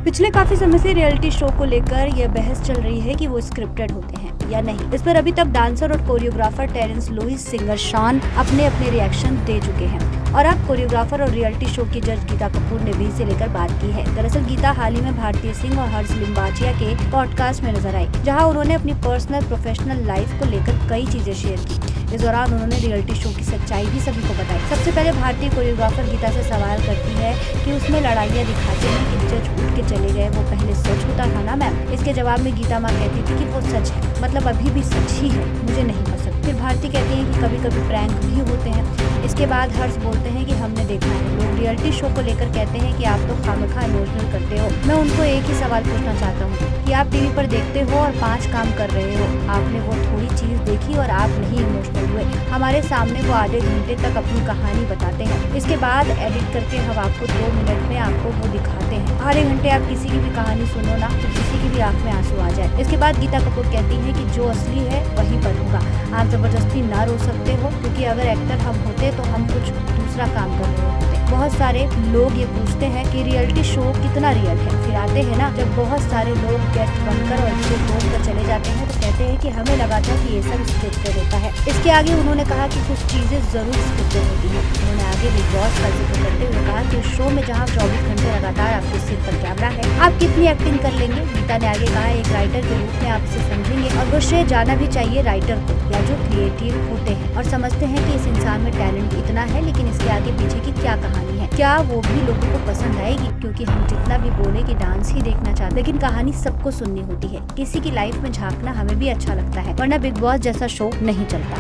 पिछले काफी समय से रियलिटी शो को लेकर यह बहस चल रही है कि वो स्क्रिप्टेड होते हैं या नहीं। इस पर अभी तक डांसर और choreographer Terence Lewis, singer Shawn अपने रिएक्शन दे चुके हैं और अब कोरियोग्राफर और रियलिटी शो की जज गीता कपूर ने भी इसे लेकर बात की है। दरअसल गीता हाल ही में भारती सिंह और हर्ष लिम्बाचिया के पॉडकास्ट में नजर आई, जहां उन्होंने अपनी पर्सनल प्रोफेशनल लाइफ को लेकर कई चीजें शेयर की। इस दौरान उन्होंने रियलिटी शो की सच्चाई भी सभी को बताई। सबसे पहले भारतीय कोरियोग्राफर गीता से सवाल करती है कि उसमें लड़ाइयाँ दिखाते हैं कि जज उठ के चले गए, वो पहले सच होता था ना मैम। इसके जवाब में गीता माँ कहती थी कि वो सच है, मतलब अभी भी सच ही है, मुझे नहीं पसंद। फिर भारती कहती है कि कभी कभी प्रैंक भी होते हैं। इसके बाद हर्ष बोलते हैं कि हमने देखा है, लोग रियलिटी शो को लेकर कहते हैं कि आप तो खामखा इमोशनल करते हो। मैं उनको एक ही सवाल पूछना चाहता हूँ कि आप टीवी पर देखते हो और 5 काम कर रहे हो, आपने वो थोड़ी चीज देखी और आप नहीं इमोशनल हुए। हमारे सामने वो आधे घंटे तक अपनी कहानी बताते हैं, इसके बाद एडिट करके हम आपको 2 मिनट में आपको वो दिखाते हैं। आधे घंटे आप किसी की भी कहानी सुनो ना तो किसी की भी आंख में आंसू आ जाए। इसके बाद गीता कपूर कहती है कि जो असली है वही बनूंगा, आप जबरदस्ती ना रो सकते हो, क्योंकि अगर एक्टर हम होते तो हम कुछ दूसरा काम कर रहे होते। बहुत सारे लोग ये पूछते हैं कि रियलिटी शो कितना रियल है। फिर आते हैं ना, जब बहुत सारे लोग गेस्ट बनकर और इसे कर चले जाते हैं तो कहते हैं कि हमें लगा था कि ये सब स्क्रिप्टेड होता है। इसके आगे उन्होंने कहा कि कुछ चीजें जरूर स्क्रिप्टेड होती है। उन्होंने आगे बिग बॉस का जिक्र करते हुए कहा कि शो में जहाँ 24 घंटे लगातार आपके सिर पर कैमरा है, आप कितनी एक्टिंग कर लेंगे। गीता ने आगे कहा, एक राइटर के रूप में आप इसे समझेंगे और वो श्रेय जाना भी चाहिए राइटर को, या जो क्रिएटिव होते हैं और समझते हैं कि इस इंसान में टैलेंट इतना है, लेकिन इसके आगे पीछे की क्या कहानी है, क्या वो भी लोगों को पसंद आएगी। क्योंकि हम जितना भी बोले कि डांस ही देखना चाहते, लेकिन कहानी सबको सुननी होती है। किसी की लाइफ में झांकना हमें भी अच्छा लगता है, वरना बिग बॉस जैसा शो नहीं चलता।